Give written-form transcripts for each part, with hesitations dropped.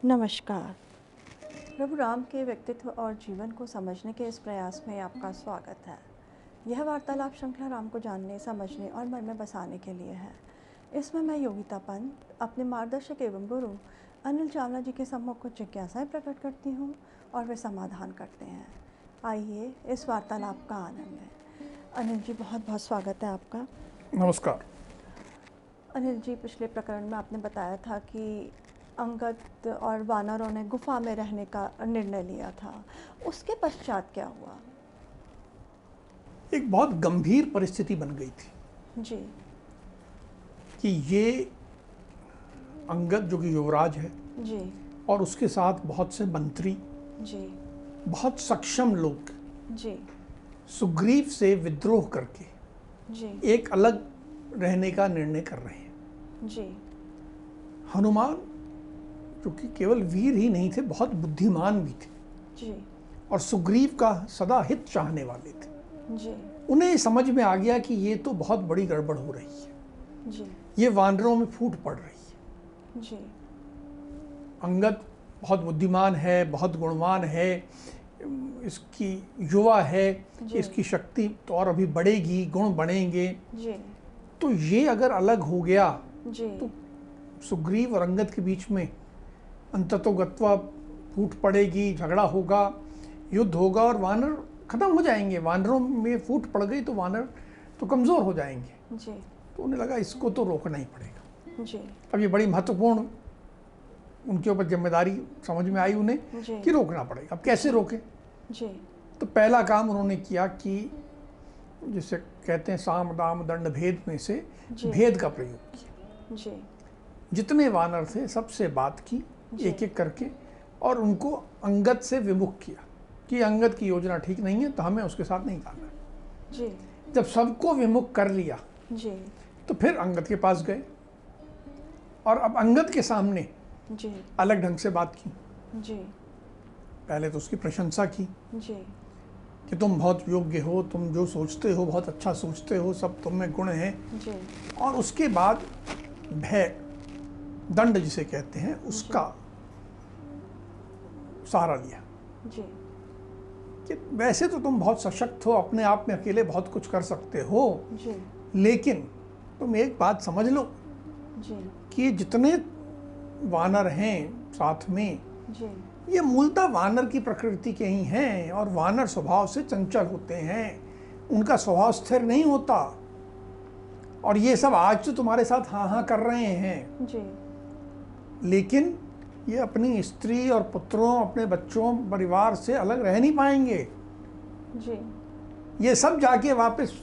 नमस्कार। प्रभु राम के व्यक्तित्व और जीवन को समझने के इस प्रयास में आपका स्वागत है। यह वार्तालाप श्रृंखला राम को जानने, समझने और मन में बसाने के लिए है। इसमें मैं योगिता पंत अपने मार्गदर्शक एवं गुरु अनिल चावला जी के सम्मुख कुछ जिज्ञासाएं प्रकट करती हूँ और वे समाधान करते हैं। आइए इस वार्तालाप का आनंद लें। अनिल जी, बहुत बहुत स्वागत है आपका। नमस्कार। अनिल जी, पिछले प्रकरण में आपने बताया था कि अंगद और वानरों ने गुफा में रहने का निर्णय लिया था। उसके पश्चात क्या हुआ? एक बहुत गंभीर परिस्थिति बन गई थी जी कि ये अंगद जो कि युवराज है जी और उसके साथ बहुत से मंत्री, जी बहुत सक्षम लोग जी सुग्रीव से विद्रोह करके जी एक अलग रहने का निर्णय कर रहे हैं। जी हनुमान जो कि केवल वीर ही नहीं थे, बहुत बुद्धिमान भी थे जी और सुग्रीव का सदा हित चाहने वाले थे। जी उन्हें समझ में आ गया कि ये तो बहुत बड़ी गड़बड़ हो रही है, जी ये वानरों में फूट पड़ रही है। जी अंगद बहुत बुद्धिमान है, बहुत गुणवान है, इसकी युवा है, इसकी शक्ति तो और अभी बढ़ेगी, गुण बढ़ेंगे। जी तो ये अगर अलग हो गया जी तो सुग्रीव और अंगद के बीच में अंततोगत्वा फूट पड़ेगी, झगड़ा होगा, युद्ध होगा और वानर खत्म हो जाएंगे। वानरों में फूट पड़ गई तो वानर तो कमज़ोर हो जाएंगे। जी तो उन्हें लगा इसको तो रोकना ही पड़ेगा। जी अब ये बड़ी महत्वपूर्ण उनके ऊपर जिम्मेदारी समझ में आई उन्हें जी कि रोकना पड़ेगा। अब कैसे रोके? जी तो पहला काम उन्होंने किया कि जिसे कहते हैं साम दाम दंड भेद में से जी। भेद का प्रयोग किया। जी जितने वानर थे सबसे बात की जी। एक एक करके और उनको अंगद से विमुख किया कि अंगद की योजना ठीक नहीं है, तो हमें उसके साथ नहीं जाना है। जी जब सबको विमुख कर लिया जी तो फिर अंगद के पास गए और अब अंगद के सामने जी अलग ढंग से बात की। जी पहले तो उसकी प्रशंसा की जी कि तुम बहुत योग्य हो, तुम जो सोचते हो बहुत अच्छा सोचते हो, सब तुम में गुण हैं। जी और उसके बाद भय, दंड जिसे कहते हैं, उसका सहारा लिया जी कि वैसे तो तुम बहुत सशक्त हो, अपने आप में अकेले बहुत कुछ कर सकते हो, जी लेकिन तुम एक बात समझ लो जी कि जितने वानर हैं साथ में, जी ये मूलतः वानर की प्रकृति के ही हैं और वानर स्वभाव से चंचल होते हैं, उनका स्वभाव स्थिर नहीं होता। और ये सब आज तो तुम्हारे साथ हाँ हाँ कर रहे हैं, जी लेकिन ये अपनी स्त्री और पुत्रों, अपने बच्चों, परिवार से अलग रह नहीं पाएंगे। जी ये सब जाके वापस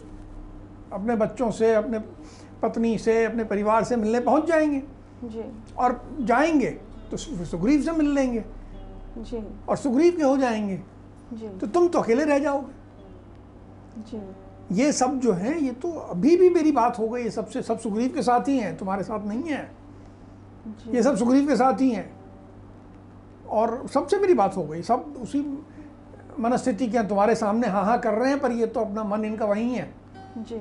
अपने बच्चों से, अपने पत्नी से, अपने परिवार से मिलने पहुंच जाएंगे जी और जाएंगे तो सुग्रीव से मिल लेंगे जी और सुग्रीव के हो जाएंगे, जी तो तुम तो अकेले रह जाओगे। जी ये सब जो है ये तो अभी भी मेरी बात हो गई, ये सबसे सब सुग्रीव के साथ ही हैं, तुम्हारे साथ नहीं है। जी ये सब सुग्रीव के साथ ही हैं और सबसे मेरी बात हो गई, सब उसी मनस्थिति के हैं, तुम्हारे सामने हाँ हाँ कर रहे हैं, पर ये तो अपना मन इनका वहीं है। जी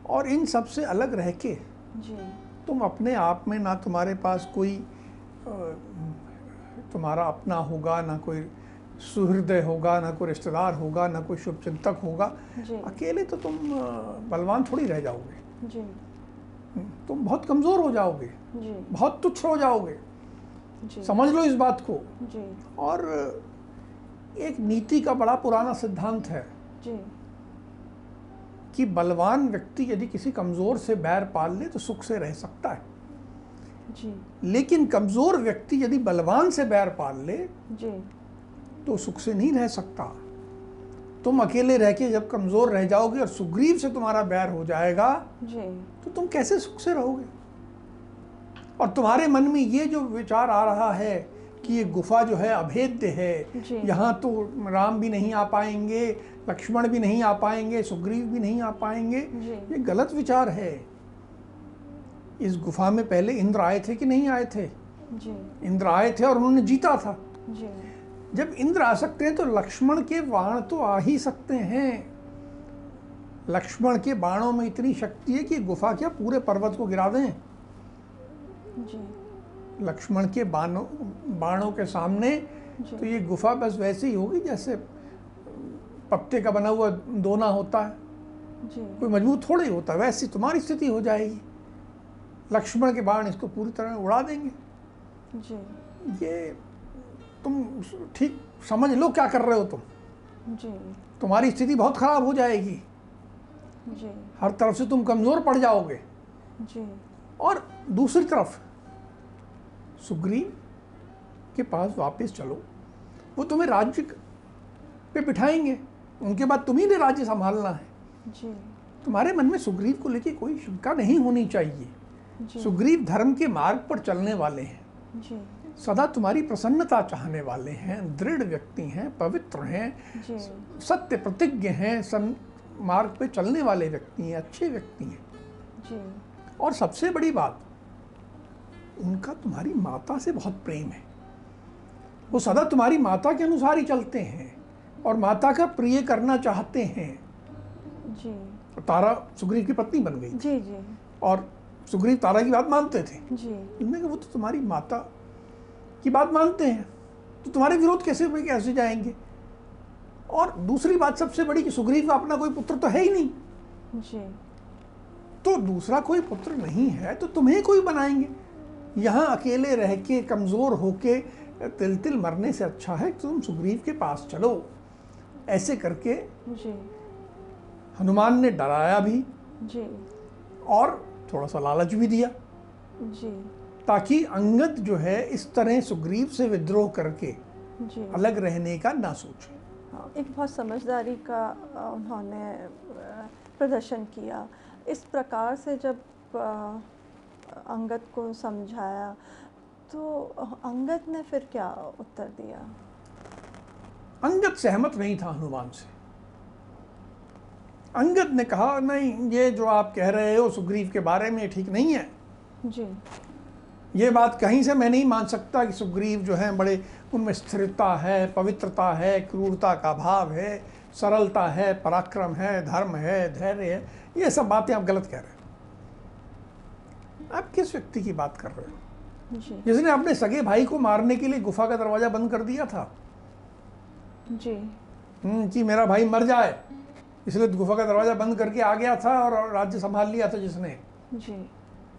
और इन सब से अलग रह के जी तुम अपने आप में, ना तुम्हारे पास कोई तुम्हारा अपना होगा, ना कोई सुहृदय होगा, ना कोई रिश्तेदार होगा, ना कोई शुभचिंतक होगा, जी अकेले तो तुम बलवान थोड़ी रह जाओगे, जी तुम बहुत कमज़ोर हो जाओगे, जी बहुत तुच्छ हो जाओगे। जी समझ लो इस बात को। जी और एक नीति का बड़ा पुराना सिद्धांत है जी कि बलवान व्यक्ति यदि किसी कमज़ोर से बैर पाल ले तो सुख से रह सकता है, जी लेकिन कमज़ोर व्यक्ति यदि बलवान से बैर पाल ले जी तो सुख से नहीं रह सकता। तुम अकेले रह के जब कमज़ोर रह जाओगे और सुग्रीव से तुम्हारा बैर हो जाएगा जी तो तुम कैसे सुख से रहोगे? और तुम्हारे मन में ये जो विचार आ रहा है कि ये गुफा जो है अभेद्य है, जी। यहाँ तो राम भी नहीं आ पाएंगे, लक्ष्मण भी नहीं आ पाएंगे, सुग्रीव भी नहीं आ पाएंगे, जी। ये गलत विचार है। इस गुफा में पहले इंद्र आए थे कि नहीं आए थे? जी इंद्र आए थे और उन्होंने जीता था। जी जब इंद्र आ सकते हैं तो लक्ष्मण के बाण तो आ ही सकते हैं। लक्ष्मण के बाणों में इतनी शक्ति है कि गुफा क्या पूरे पर्वत को गिरा दें। जी लक्ष्मण के बाणों के सामने जी। तो ये गुफा बस वैसे ही होगी जैसे पत्ते का बना हुआ दोना होता है, जी। कोई मजबूत थोड़ा ही होता है, वैसी तुम्हारी स्थिति हो जाएगी। लक्ष्मण के बाण इसको पूरी तरह उड़ा देंगे। जी। ये तुम ठीक समझ लो क्या कर रहे हो तुम। जी। तुम्हारी स्थिति बहुत खराब हो जाएगी, जी। हर तरफ से तुम कमजोर पड़ जाओगे। जी। और दूसरी तरफ सुग्रीव के पास वापस चलो, वो तुम्हें राज्य पे बिठाएंगे, उनके बाद तुम्ही ने राज्य संभालना है। जी। तुम्हारे मन में सुग्रीव को लेके कोई शंका नहीं होनी चाहिए। जी। सुग्रीव धर्म के मार्ग पर चलने वाले हैं, जी। सदा तुम्हारी प्रसन्नता चाहने वाले हैं, दृढ़ व्यक्ति हैं, पवित्र हैं, जी। सत्य प्रतिज्ञ हैं, मार्ग पे चलने वाले व्यक्ति हैं, अच्छे व्यक्ति हैं। जी। और सबसे बड़ी बात, उनका तुम्हारी माता से बहुत प्रेम है। वो सदा तुम्हारी माता के अनुसार ही चलते हैं और माता का प्रिय करना चाहते हैं। जी। तारा सुग्रीव की पत्नी बन गई जी। जी। और सुग्रीव तारा की बात मानते थे। जी। उन्होंने कहा वो तो तुम्हारी माता की बात मानते हैं, तो तुम्हारे विरोध कैसे जाएंगे। और दूसरी बात सबसे बड़ी कि सुग्रीव का अपना कोई पुत्र तो है ही नहीं, जी। तो दूसरा कोई पुत्र नहीं है तो तुम्हें कोई बनाएंगे। यहाँ अकेले रह के कमज़ोर होके तिल तिल मरने से अच्छा है कि तुम सुग्रीव के पास चलो। ऐसे करके जी। हनुमान ने डराया भी जी। और थोड़ा सा लालच भी दिया, जी। ताकि अंगद जो है इस तरह सुग्रीव से विद्रोह करके जी। अलग रहने का ना सोचे। हाँ, एक बहुत समझदारी का उन्होंने प्रदर्शन किया। इस प्रकार से जब अंगद को समझाया तो अंगद ने फिर क्या उत्तर दिया? अंगद सहमत नहीं था हनुमान से। अंगद ने कहा नहीं, ये जो आप कह रहे हो सुग्रीव के बारे में ठीक नहीं है। जी। ये बात कहीं से मैं नहीं मान सकता कि सुग्रीव जो है बड़े, उनमें स्थिरता है, पवित्रता है, क्रूरता का भाव है, सरलता है, पराक्रम है, धर्म है, धैर्य है। ये सब बातें आप गलत कह रहे हो। आप किस व्यक्ति की बात कर रहे हो जी। जिसने अपने सगे भाई को मारने के लिए गुफा का दरवाजा बंद कर दिया था? जी। कि मेरा भाई मर जाए, इसलिए गुफा का दरवाजा बंद करके आ गया था और राज्य संभाल लिया था जिसने। जी।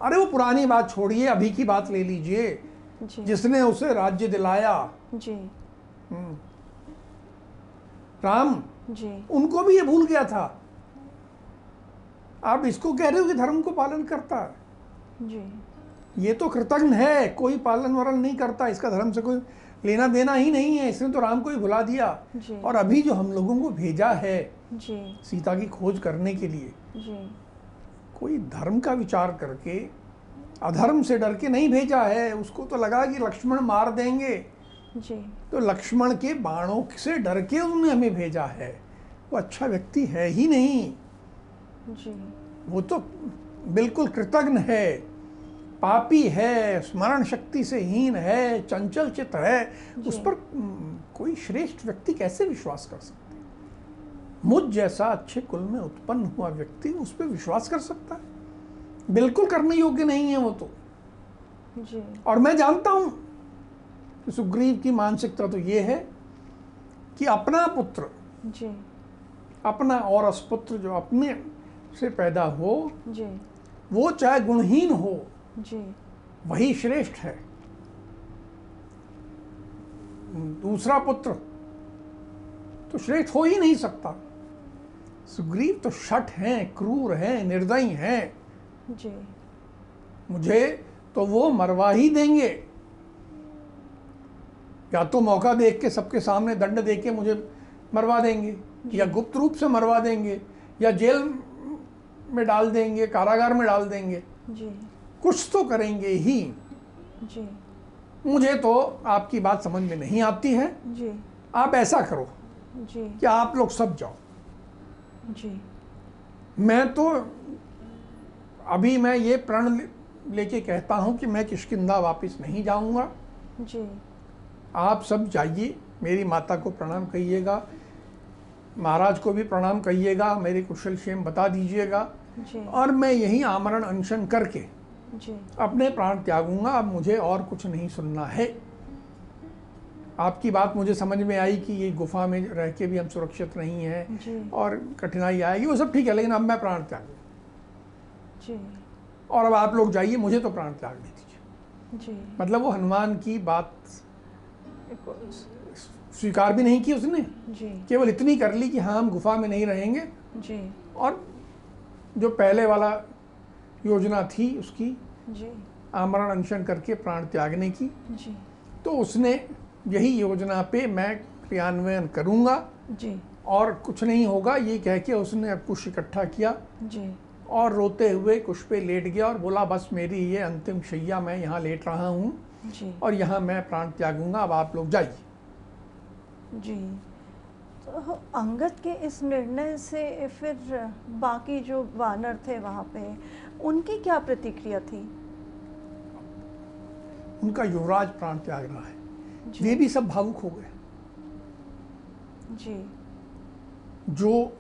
अरे वो पुरानी बात छोड़िए, अभी की बात ले लीजिए। जी। जिसने उसे राज्य दिलाया, जी। राम, जी। उनको भी ये भूल गया था। आप इसको कह रहे हो कि धर्म को पालन करता है? जी। ये तो कृतघ्न है, कोई पालन वालन नहीं करता, इसका धर्म से कोई लेना देना ही नहीं है। इसने तो राम को ही भुला दिया। जी। और अभी जो हम लोगों को भेजा है जी। सीता की खोज करने के लिए, जी। कोई धर्म का विचार करके, अधर्म से डर के नहीं भेजा है। उसको तो लगा कि लक्ष्मण मार देंगे, जी। तो लक्ष्मण के बाणों से डर के उन्होंने हमें भेजा है। वो अच्छा व्यक्ति है ही नहीं, जी। वो तो बिल्कुल कृतघ्न है, पापी है, स्मरण शक्ति से हीन है, चंचल चित्त है। उस पर कोई श्रेष्ठ व्यक्ति कैसे विश्वास कर सकते? मुझ जैसा अच्छे कुल में उत्पन्न हुआ व्यक्ति उस पर विश्वास कर सकता है? बिल्कुल करने योग्य नहीं है वो तो। जी। और मैं जानता हूं कि सुग्रीव की मानसिकता तो ये है कि अपना पुत्र, जी। अपना औरस पुत्र जो अपने से पैदा हो, जी। वो चाहे गुणहीन हो, जी। वही श्रेष्ठ है। दूसरा पुत्र तो श्रेष्ठ हो ही नहीं सकता। सुग्रीव तो शठ हैं, क्रूर हैं, निर्दयी हैं। जी। मुझे तो वो मरवा ही देंगे। या तो मौका देख के सबके सामने दंड दे के मुझे मरवा देंगे, या गुप्त रूप से मरवा देंगे, या जेल में डाल देंगे, कारागार में डाल देंगे। जी। कुछ तो करेंगे ही। जी। मुझे तो आपकी बात समझ में नहीं आती है। जी। आप ऐसा करो जी। कि आप लोग सब जाओ। जी। मैं तो अभी मैं ये प्रण लेके कहता हूं कि मैं किष्किंधा वापस नहीं जाऊंगा। जी। आप सब जाइए, मेरी माता को प्रणाम कहिएगा, महाराज को भी प्रणाम कहिएगा, मेरे कुशल क्षेम बता दीजिएगा। जी। और मैं यहीं आमरण अनशन करके जी। अपने प्राण त्यागूंगा, अब मुझे और कुछ नहीं सुनना है। आपकी बात मुझे समझ में आई कि ये गुफा में रह के भी हम सुरक्षित नहीं हैं जी। और कठिनाई आएगी, वो सब ठीक है, लेकिन अब मैं प्राण त्यागूंगा जी। और अब आप लोग जाइए, मुझे तो प्राण त्यागने दीजिए। जी। मतलब वो हनुमान की बात स्वीकार भी नहीं की उसने, जी। केवल इतनी कर ली कि हाँ हम गुफा में नहीं रहेंगे। जी। और जो पहले वाला योजना थी उसकी, जी। आमरण अनशन करके प्राण त्यागने की, जी। तो उसने यही योजना पे मैं क्रियान्वयन करूँगा जी। और कुछ नहीं होगा, ये कह के उसने अब कुछ इकट्ठा किया जी। और रोते हुए कुछ पे लेट गया और बोला बस मेरी ये अंतिम शैया, मैं यहाँ लेट रहा हूँ जी। और यहाँ मैं प्राण त्यागूंगा, अब आप लोग जाइए। जी। तो अंगद के इस निर्णय से फिर बाकी जो वानर थे वहाँ पे, उनकी क्या प्रतिक्रिया थी? उनका युवराज प्राण त्याग रहा है, जी। वे भी सब भावुक हो गए। जी। जो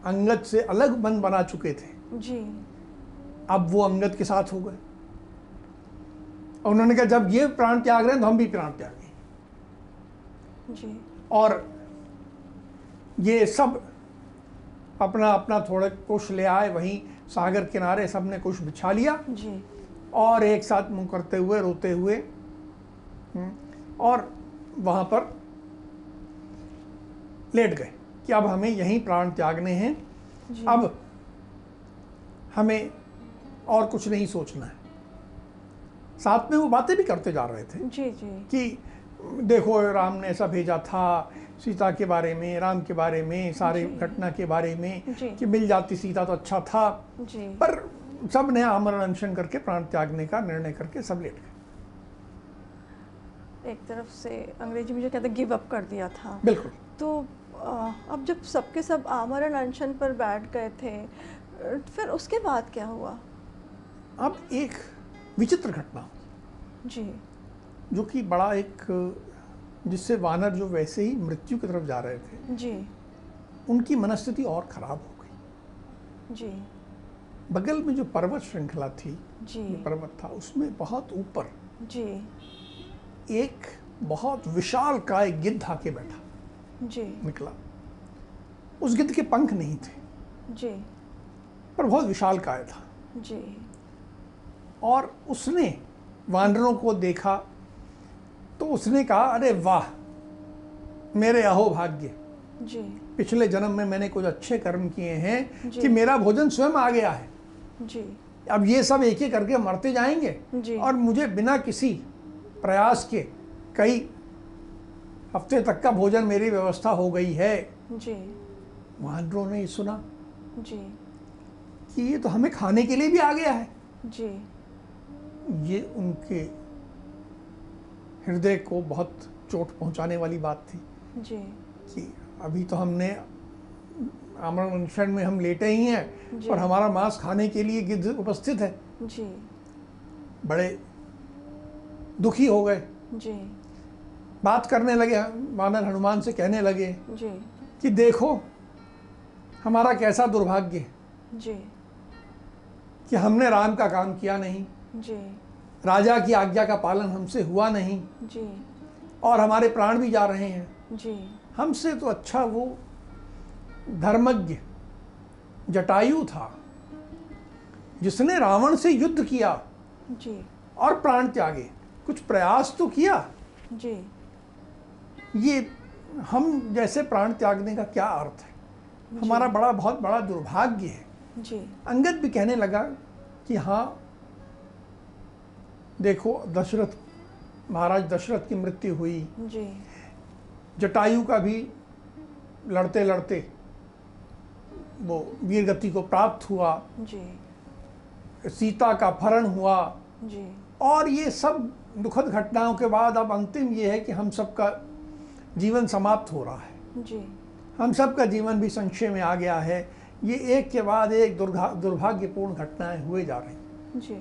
अंगद से अलग मन बना चुके थे, जी। अब वो अंगद के साथ हो गए और उन्होंने कहा जब ये प्राण त्याग रहे हैं तो हम भी प्राण त्यागें। जी। और ये सब अपना अपना थोड़े कुछ ले आए, वहीं सागर किनारे सबने कुछ बिछा लिया जी। और एक साथ मुंह करते हुए रोते हुए और वहां पर लेट गए कि अब हमें यहीं प्राण त्यागने हैं, जी। अब हमें और कुछ नहीं सोचना है। साथ में वो बातें भी करते जा रहे थे जी। जी। कि देखो राम ने ऐसा भेजा था, सीता के बारे में, राम के बारे में, सारे जी। घटना के बारे में जी। कि मिल जाती सीता तो अच्छा था। जी। पर सब ने आमरण अनशन करके प्राण त्यागने का निर्णय करके सब लेट गए। एक तरफ से अंग्रेजी में जो कहते गिव अप कर दिया था। बिल्कुल। तो अब जब सबके सब आमरण अनशन पर बैठ गए थे, फिर उसके बाद क्या हुआ? अब एक विचित्र घटना हुई जी। जो कि बड़ा एक, जिससे वानर जो वैसे ही मृत्यु की तरफ जा रहे थे, जी। उनकी मनस्थिति और खराब हो गई। जी। बगल में जो पर्वत श्रृंखला थी, जी। जो पर्वत था, उसमें बहुत ऊपर जी। एक बहुत विशाल काय गिद्ध आके बैठा जी। निकला। उस गिद्ध के पंख नहीं थे जी। पर बहुत विशाल काय था। जी। और उसने वानरों को देखा तो उसने कहा अरे वाह मेरे अहोभाग्य, जी। पिछले जन्म में मैंने कुछ अच्छे कर्म किए हैं जी। कि मेरा भोजन स्वयं आ गया है। जी। अब ये सब एक एक करके मरते जाएंगे जी। और मुझे बिना किसी प्रयास के कई हफ्ते तक का भोजन मेरी व्यवस्था हो गई है। जी। वानरों ने सुना जी। कि ये तो हमें खाने के लिए भी आ गया है। जी। ये उनके हृदय को बहुत चोट पहुंचाने वाली बात थी जी। कि अभी तो हमने आमरण अनशन में हम लेटे ही हैं जी। और हमारा मांस खाने के लिए गिद्ध उपस्थित है। जी। बड़े दुखी हो गए, जी। बात करने लगे, वानर हनुमान से कहने लगे जी। कि देखो हमारा कैसा दुर्भाग्य जी। कि हमने राम का काम किया नहीं, जी। राजा की आज्ञा का पालन हमसे हुआ नहीं जी। और हमारे प्राण भी जा रहे हैं। जी। हमसे तो अच्छा वो धर्मज्ञ जटायु था जिसने रावण से युद्ध किया जी। और प्राण त्यागे, कुछ प्रयास तो किया। जी। ये हम जैसे प्राण त्यागने का क्या अर्थ है, हमारा बहुत बड़ा दुर्भाग्य है। जी। अंगद भी कहने लगा कि हाँ देखो दशरथ, महाराज दशरथ की मृत्यु हुई, जी। जटायु का भी लड़ते लड़ते वो वीर गति को प्राप्त हुआ, जी। सीता का अपहरण हुआ जी। और ये सब दुखद घटनाओं के बाद अब अंतिम ये है कि हम सबका जीवन समाप्त हो रहा है। जी। हम सबका जीवन भी संशय में आ गया है। ये एक के बाद एक दुर्भाग्यपूर्ण घटनाएं हुए जा रही। जी।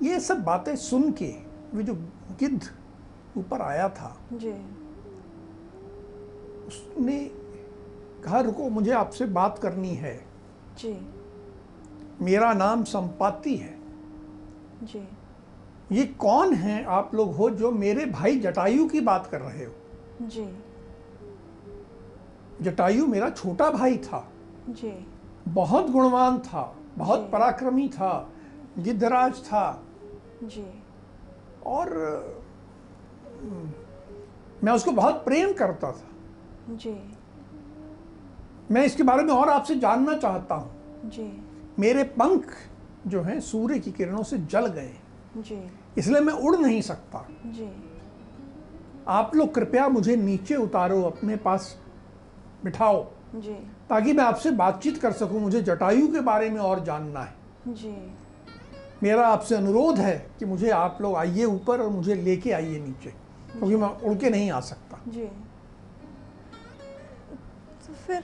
ये सब बातें सुन के वे जो गिद्ध ऊपर आया था, जी। उसने कहा रुको मुझे आपसे बात करनी है। जी। मेरा नाम संपाति है। जी। ये कौन है आप लोग हो जो मेरे भाई जटायु की बात कर रहे हो? जी। जटायु मेरा छोटा भाई था, जी। बहुत गुणवान था, बहुत जी। पराक्रमी था, गिद्धराज था, जी। और मैं उसको बहुत प्रेम करता था। जी। मैं इसके बारे में और आपसे जानना चाहता हूँ। जी। मेरे पंख जो हैं सूर्य की किरणों से जल गए, जी। इसलिए मैं उड़ नहीं सकता। जी। आप लोग कृपया मुझे नीचे उतारो, अपने पास बिठाओ, जी। ताकि मैं आपसे बातचीत कर सकूं। मुझे जटायु के बारे में और जानना है। जी। मेरा आपसे अनुरोध है कि मुझे आप लोग आइए ऊपर और मुझे लेके आइए नीचे, क्योंकि मैं उड़ के नहीं आ सकता। जी। तो फिर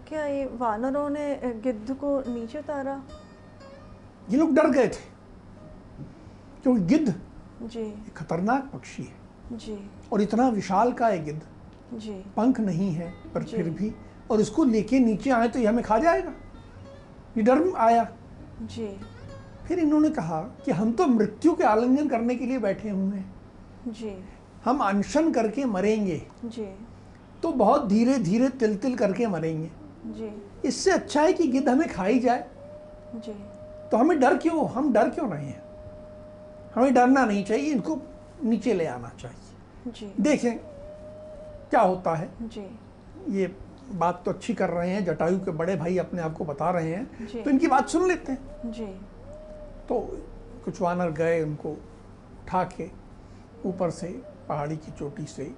क्या ये वानरों ने गिद्ध को नीचे उतारा? ये लोग डर गए थे, क्योंकि गिद्ध जी। एक खतरनाक पक्षी है, जी। और इतना विशाल का है गिद्ध, जी। पंख नहीं है पर जी। फिर भी, और इसको लेके नीचे आए तो ये हमें खा जाएगा। ये डर आया। जी। फिर इन्होंने कहा कि हम तो मृत्यु के आलिंगन करने के लिए बैठे हुए हैं, जी। हम अनशन करके मरेंगे जी। तो बहुत धीरे धीरे तिल तिल करके मरेंगे। जी। इससे अच्छा है कि गिद्ध हमें खा ही जाए। जी। तो हमें डर क्यों, हम डर क्यों नहीं हैं? हमें डरना नहीं चाहिए, इनको नीचे ले आना चाहिए। जी। देखें क्या होता है। जी। ये बात तो अच्छी कर रहे हैं, जटायु के बड़े भाई अपने आप को बता रहे हैं, जी। तो इनकी बात सुन लेते हैं। जी। तो कुछ वानर गए, उनको उठा के ऊपर से पहाड़ी की चोटी से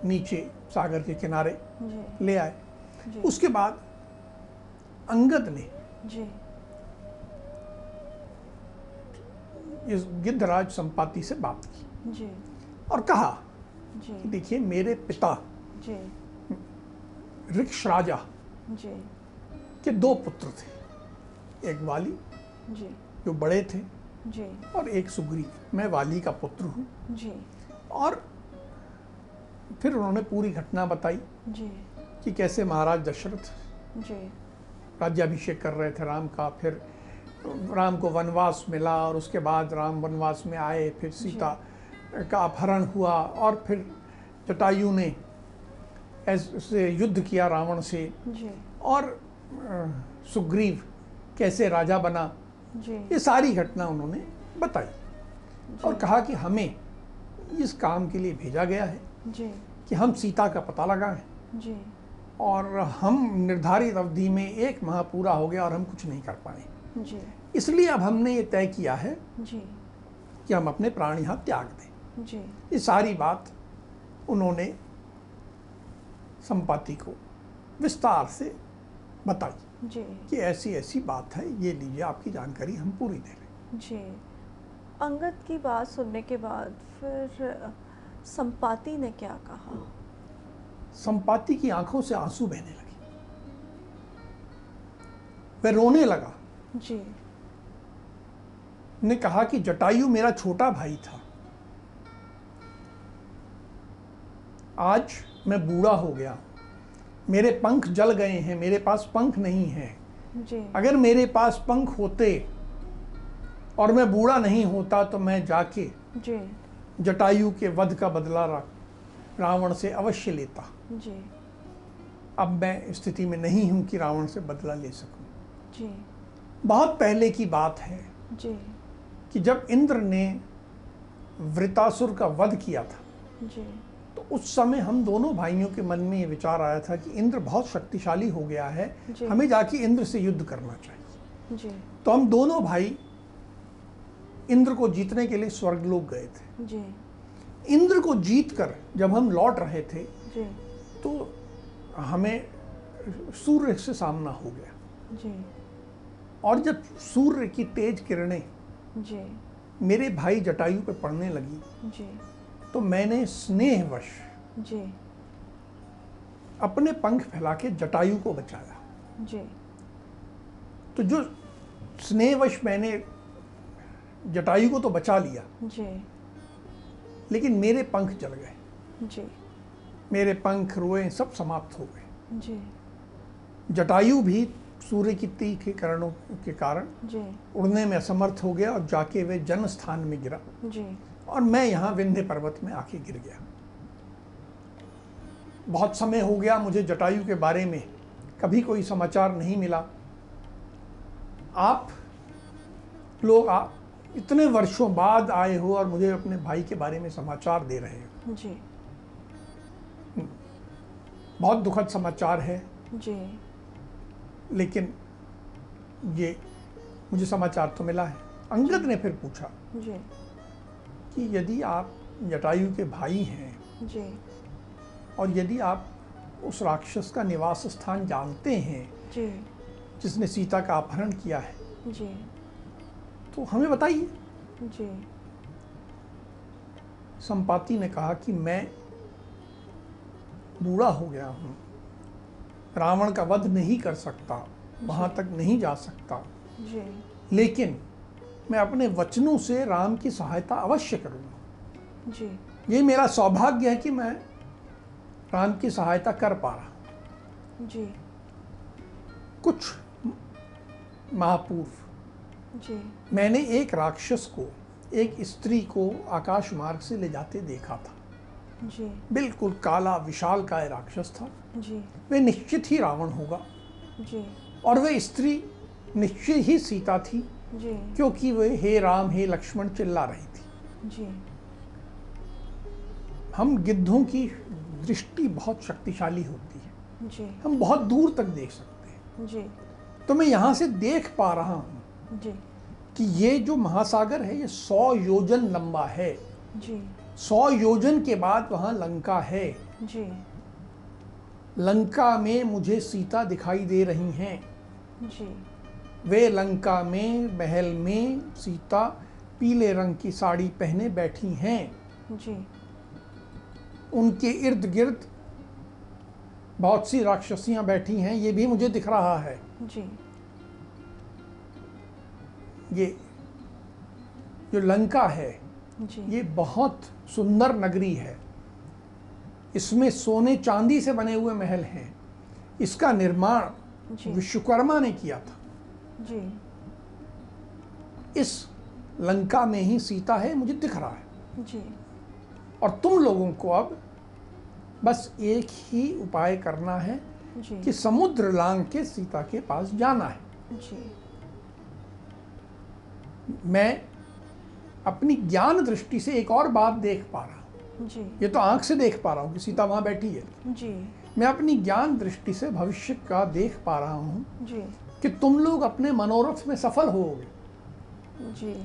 नीचे सागर के किनारे जी। ले आए। जी। उसके बाद अंगद ने जी। इस गिद्धराज संपाति से बात की जी। और कहा जी। कि देखिए, मेरे पिता जी। ऋक्ष राजा जी। के दो पुत्र थे, एक वाली जी। जो बड़े थे जी। और एक सुग्रीव। मैं वाली का पुत्र हूँ। जी। और फिर उन्होंने पूरी घटना बताई जी। कि कैसे महाराज दशरथ जी। राज्याभिषेक कर रहे थे राम का, फिर राम को वनवास मिला और उसके बाद राम वनवास में आए, फिर सीता का अपहरण हुआ और फिर जटायु ने ऐसे युद्ध किया रावण से, जी। और सुग्रीव कैसे राजा बना। जी। ये सारी घटना उन्होंने बताई और कहा कि हमें इस काम के लिए भेजा गया है जी। कि हम सीता का पता लगाएं, जी। और हम निर्धारित अवधि में 1 माह पूरा हो गया और हम कुछ नहीं कर पाए। जी। इसलिए अब हमने ये तय किया है जी। कि हम अपने प्राण यहाँ त्याग दें। जी। ये सारी बात उन्होंने संपाति को विस्तार से बताई जी। कि ऐसी ऐसी बात है, ये लीजिए आपकी जानकारी हम पूरी दे रहे हैं। जी। अंगद की बात सुनने के बाद फिर संपाति ने क्या कहा? संपाति की आंखों से आंसू बहने लगे, वह रोने लगा। जी। ने कहा कि जटायु मेरा छोटा भाई था, आज मैं बूढ़ा हो गया, मेरे पंख जल गए हैं, मेरे पास पंख नहीं है। जी। अगर मेरे पास पंख होते और मैं बूढ़ा नहीं होता तो मैं जाके जी। जटायु के वध का बदला रावण से अवश्य लेता। जी। अब मैं स्थिति में नहीं हूं कि रावण से बदला ले सकूं। जी। बहुत पहले की बात है जी। कि जब इंद्र ने वृतासुर का वध किया था, जी। तो उस समय हम दोनों भाइयों के मन में ये विचार आया था कि इंद्र बहुत शक्तिशाली हो गया है, जी। हमें जाके इंद्र से युद्ध करना चाहिए। जी। तो हम दोनों भाई इंद्र को जीतने के लिए स्वर्गलोक गए थे। जी। इंद्र को जीतकर जब हम लौट रहे थे जी। तो हमें सूर्य से सामना हो गया, जी। और जब सूर्य की तेज किरणें जी। मेरे भाई जटायु पे पड़ने लगी, जी। तो मैंने स्नेहवश जी। अपने पंख फैला के जटायु को बचाया। जी। तो जो स्नेहवश मैंने जटायु को तो बचा लिया, जी। लेकिन मेरे पंख जल गए, जी। मेरे पंख रोए सब समाप्त हो गए। जी। जटायु भी सूर्य की तीखे किरणों के कारण जी उड़ने में असमर्थ हो गया और जाके वे जन स्थान में गिरा जी और मैं यहाँ विंध्य पर्वत में आके गिर गया। बहुत समय हो गया, मुझे जटायु के बारे में कभी कोई समाचार नहीं मिला। आप लोग इतने वर्षों बाद आए हो और मुझे अपने भाई के बारे में समाचार दे रहे हो। जी बहुत दुखद समाचार है, जी लेकिन ये मुझे समाचार तो मिला है। अंगद ने फिर पूछा जी कि यदि आप जटायु के भाई हैं जी और यदि आप उस राक्षस का निवास स्थान जानते हैं जी जिसने सीता का अपहरण किया है, जी तो हमें बताइए। जी संपाति ने कहा कि मैं बूढ़ा हो गया हूँ, रावण का वध नहीं कर सकता, वहाँ तक नहीं जा सकता, जी लेकिन मैं अपने वचनों से राम की सहायता अवश्य करूँगा। जी ये मेरा सौभाग्य है कि मैं राम की सहायता कर पा रहा हूँ। जी कुछ माह पूर्व जी मैंने एक राक्षस को, एक स्त्री को आकाश मार्ग से ले जाते देखा था। जी बिल्कुल काला विशालकाय राक्षस था। जी वे निश्चित ही रावण होगा जी और वे स्त्री निश्चित ही सीता थी, जी क्योंकि वे हे राम हे लक्ष्मण चिल्ला रही थी। जी हम गिद्धों की दृष्टि बहुत शक्तिशाली होती है, जी हम बहुत दूर तक देख सकते हैं। जी तो मैं यहाँ से देख पा रहा हूँ जी कि ये जो महासागर है ये 100 योजन लंबा है। जी 100 योजन के बाद वहाँ लंका है। जी लंका में मुझे सीता दिखाई दे रही हैं। जी वे लंका में महल में सीता पीले रंग की साड़ी पहने बैठी हैं। जी उनके इर्द गिर्द बहुत सी राक्षसियां बैठी हैं, ये भी मुझे दिख रहा है। जी ये जो लंका है जी ये बहुत सुंदर नगरी है। इसमें सोने चांदी से बने हुए महल हैं। इसका निर्माण जी विश्वकर्मा ने किया था। जी इस लंका में ही सीता है, मुझे दिख रहा है। जी और तुम लोगों को अब बस एक ही उपाय करना है जी कि समुद्र लांग के सीता के पास जाना है। जी मैं अपनी ज्ञान दृष्टि से एक और बात देख पा रहा हूँ। जी ये तो आंख से देख पा रहा हूँ कि सीता वहाँ बैठी है। जी मैं अपनी ज्ञान दृष्टि से भविष्य का देख पा रहा हूँ जी कि तुम लोग अपने मनोरथ में सफल होगे जी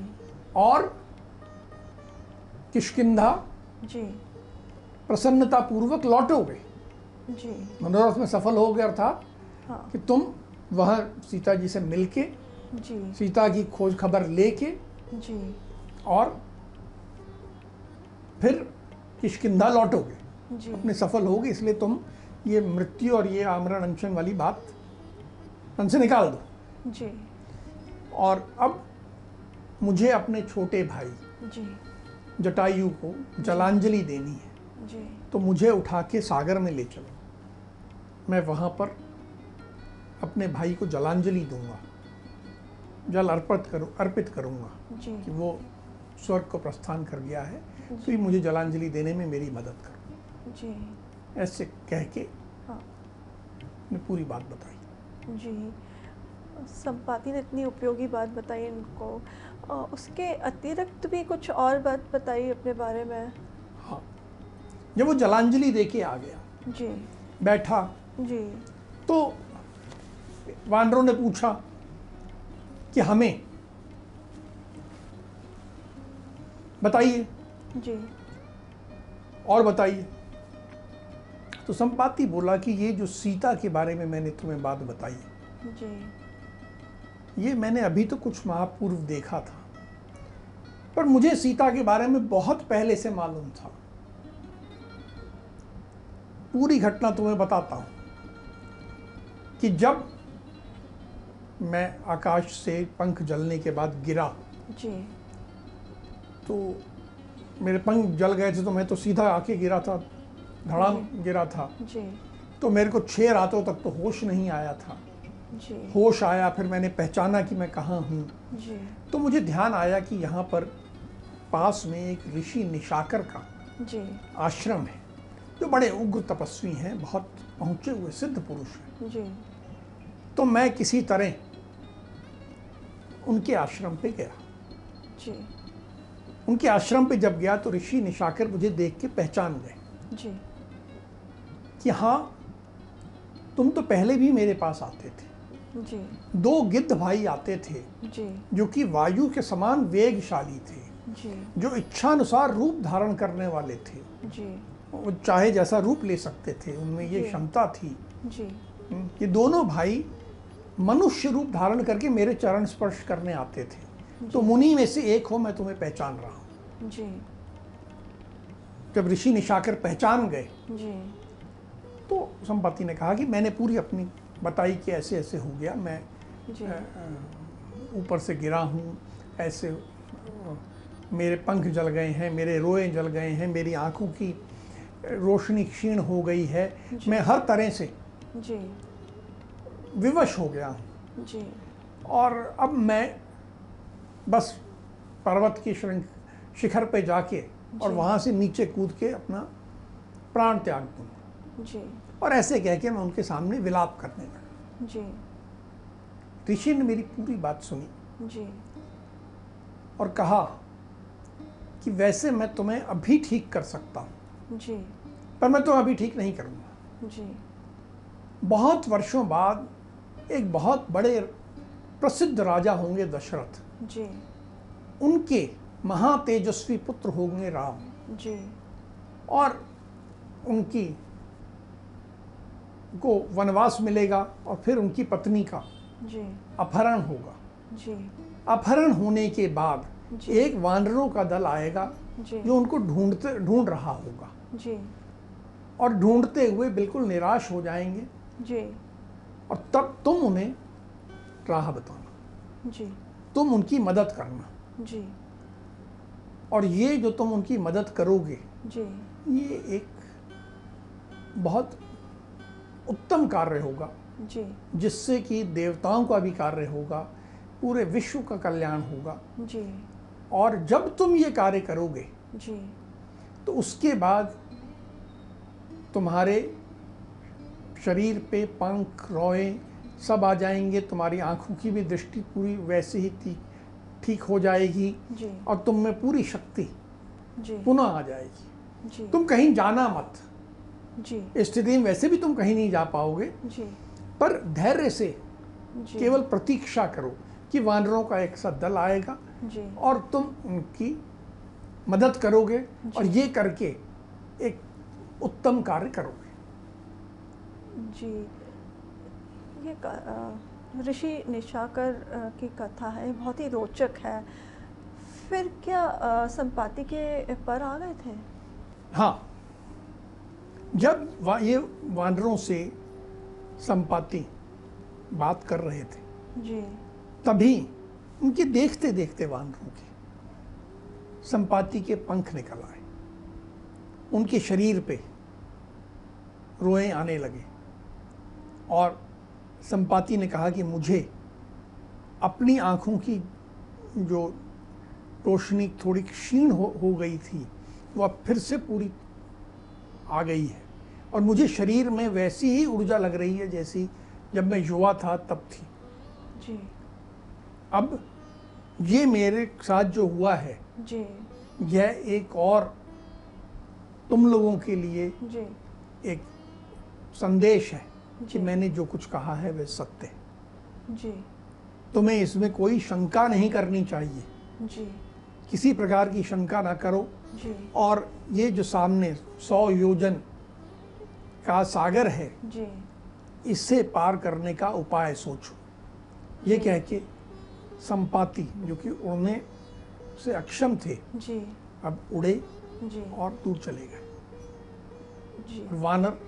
और किष्किंधा जी प्रसन्नता पूर्वक लौटोगे। जी मनोरथ में सफल होगे अर्थात हाँ कि तुम वह सीता जी से मिलके, जी सीता की खोज खबर लेके जी और फिर किष्किंधा लौटोगे, जी अपने सफल होगे। इसलिए तुम ये मृत्यु और ये आमरण अनशन वाली बात मन से निकाल दो। जी और अब मुझे अपने छोटे भाई जी जटायु को जलांजलि देनी है, जी तो मुझे उठा के सागर में ले चलो। मैं वहाँ पर अपने भाई को जलांजलि दूंगा, जल अर्पित करूँगा जी कि वो स्वर्ग को प्रस्थान कर गया है, तो ये मुझे जलांजलि देने में मेरी मदद करो। जी ऐसे कह के हाँ ने पूरी बात बताई। जी संपाति ने इतनी उपयोगी बात बताई इनको। उसके अतिरिक्त भी कुछ और बात बताई अपने बारे में। हाँ, जब वो जलांजलि दे के आ गया, जी बैठा, जी तो वानरों ने पूछा कि हमें बताइए जी और बताइए। तो संपाति बोला कि ये जो सीता के बारे में मैंने तुम्हें बात बताई, जी ये मैंने अभी तो कुछ माह पूर्व देखा था, पर मुझे सीता के बारे में बहुत पहले से मालूम था। पूरी घटना तुम्हें बताता हूं कि जब मैं आकाश से पंख जलने के बाद गिरा, जी तो मेरे पंख जल गए थे, तो मैं तो सीधा आके गिरा था, धड़ाम गिरा था। जी तो मेरे को 6 रातों तक तो होश नहीं आया था। जी होश आया, फिर मैंने पहचाना कि मैं कहाँ हूँ। जी तो मुझे ध्यान आया कि यहाँ पर पास में एक ऋषि निशाकर का जी आश्रम है, जो बड़े उग्र तपस्वी हैं, बहुत पहुँचे हुए सिद्ध पुरुष हैं। जी तो मैं किसी तरह उनके आश्रम पे गया। जी उनके आश्रम पे जब गया तो ऋषि निशाकर मुझे देख के पहचान गए जी कि हाँ, तुम तो पहले भी मेरे पास आते थे। जी 2 गिद्ध भाई आते थे जी जो कि वायु के समान वेगशाली थे, जी जो इच्छानुसार रूप धारण करने वाले थे। जी वो चाहे जैसा रूप ले सकते थे, उनमें ये जी। क्षमता थी। जी ये दोनों भाई मनुष्य रूप धारण करके मेरे चरण स्पर्श करने आते थे। तो मुनि में से एक हो, मैं तुम्हें पहचान रहा हूँ। जी जब ऋषि निशाकर पहचान गए जी तो संपत्ति ने कहा कि मैंने पूरी अपनी बताई कि ऐसे ऐसे हो गया, मैं जी ऊपर से गिरा हूँ, ऐसे मेरे पंख जल गए हैं, मेरे रोए जल गए हैं, मेरी आंखों की रोशनी क्षीण हो गई है, मैं हर तरह से जी विवश हो गया हूँ। जी और अब मैं बस पर्वत की शिखर पे जाके और जी। वहाँ से नीचे कूद के अपना प्राण त्याग दूँ। जी और ऐसे कह के मैं उनके सामने विलाप करने लगा। जी ऋषि ने मेरी पूरी बात सुनी जी और कहा कि वैसे मैं तुम्हें अभी ठीक कर सकता हूँ, जी पर मैं तुम्हें अभी ठीक नहीं करूँगा। जी बहुत वर्षों बाद एक बहुत बड़े प्रसिद्ध राजा होंगे दशरथ, जी उनके महातेजस्वी पुत्र होंगे राम, जी और उनकी को वनवास मिलेगा और फिर उनकी पत्नी का जी अपहरण होगा। जी अपहरण होने के बाद जी। एक वानरों का दल आएगा जी जो उनको ढूंढ रहा होगा, जी और ढूंढते हुए बिल्कुल निराश हो जाएंगे, जी और तब तुम उन्हें राह बताना, जी तुम उनकी मदद करना। जी और ये जो तुम उनकी मदद करोगे, जी ये एक बहुत उत्तम कार्य होगा, जी जिससे कि देवताओं का भी कार्य होगा, पूरे विश्व का कल्याण होगा। जी और जब तुम ये कार्य करोगे जी तो उसके बाद तुम्हारे शरीर पे पंख, रोए सब आ जाएंगे, तुम्हारी आंखों की भी दृष्टि पूरी वैसे ही ठीक हो जाएगी, जी और तुम में पूरी शक्ति जी पुनः आ जाएगी। जी तुम कहीं जाना मत, जी इस स्थिति में वैसे भी तुम कहीं नहीं जा पाओगे, जी पर धैर्य से जी केवल प्रतीक्षा करो कि वानरों का एक सा दल आएगा जी और तुम उनकी मदद करोगे, और ये करके एक उत्तम कार्य करोगे। जी ये ऋषि निशाकर की कथा है, बहुत ही रोचक है। फिर क्या संपाति के पर आ गए थे? हाँ, जब ये वानरों से संपाति बात कर रहे थे, जी तभी उनके देखते देखते वानरों के संपाति के पंख निकल आए, उनके शरीर पे रोए आने लगे, और संपाति ने कहा कि मुझे अपनी आँखों की जो रोशनी थोड़ी क्षीण हो गई थी, वो अब फिर से पूरी आ गई है, और मुझे शरीर में वैसी ही ऊर्जा लग रही है जैसी जब मैं युवा था तब थी। जी अब ये मेरे साथ जो हुआ है, जी यह एक और तुम लोगों के लिए जी एक संदेश है कि जी मैंने जो कुछ कहा है वह सत्य है। जी तुम्हें इसमें कोई शंका नहीं करनी चाहिए, जी किसी प्रकार की शंका ना करो, जी और ये जो सामने 100 योजन का सागर है, जी इससे पार करने का उपाय सोचो। ये कह के संपाति, जो कि उड़ने से अक्षम थे, जी अब उड़े जी और दूर चले गए। जी वानर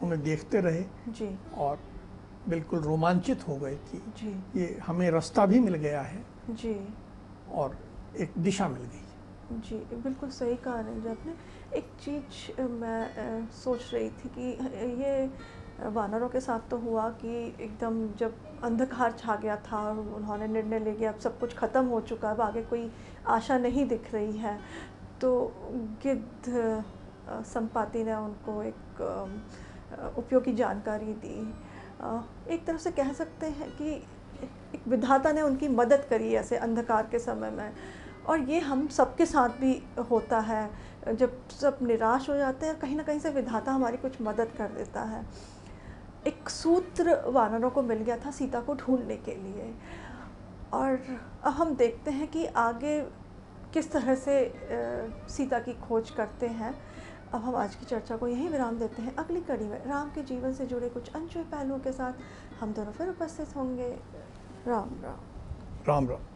उन्हें देखते रहे जी और बिल्कुल रोमांचित हो गए कि जी ये हमें रास्ता भी मिल गया है जी और एक दिशा मिल गई। जी बिल्कुल सही कहा नरेंद्र आपने। एक चीज़ मैं सोच रही थी कि ये वानरों के साथ तो हुआ कि एकदम जब अंधकार छा गया था और उन्होंने निर्णय ले लिया अब सब कुछ ख़त्म हो चुका है, अब आगे कोई आशा नहीं दिख रही है, तो गिद्ध संपाति ने उनको एक उपयोगी जानकारी दी। एक तरह से कह सकते हैं कि एक विधाता ने उनकी मदद करी ऐसे अंधकार के समय में। और ये हम सबके साथ भी होता है, जब सब निराश हो जाते हैं कहीं ना कहीं से विधाता हमारी कुछ मदद कर देता है। एक सूत्र वानरों को मिल गया था सीता को ढूंढने के लिए, और अब हम देखते हैं कि आगे किस तरह से सीता की खोज करते हैं। अब हम आज की चर्चा को यहीं विराम देते हैं। अगली कड़ी में राम के जीवन से जुड़े कुछ अनछुए पहलुओं के साथ हम दोनों फिर उपस्थित होंगे। राम राम। राम राम।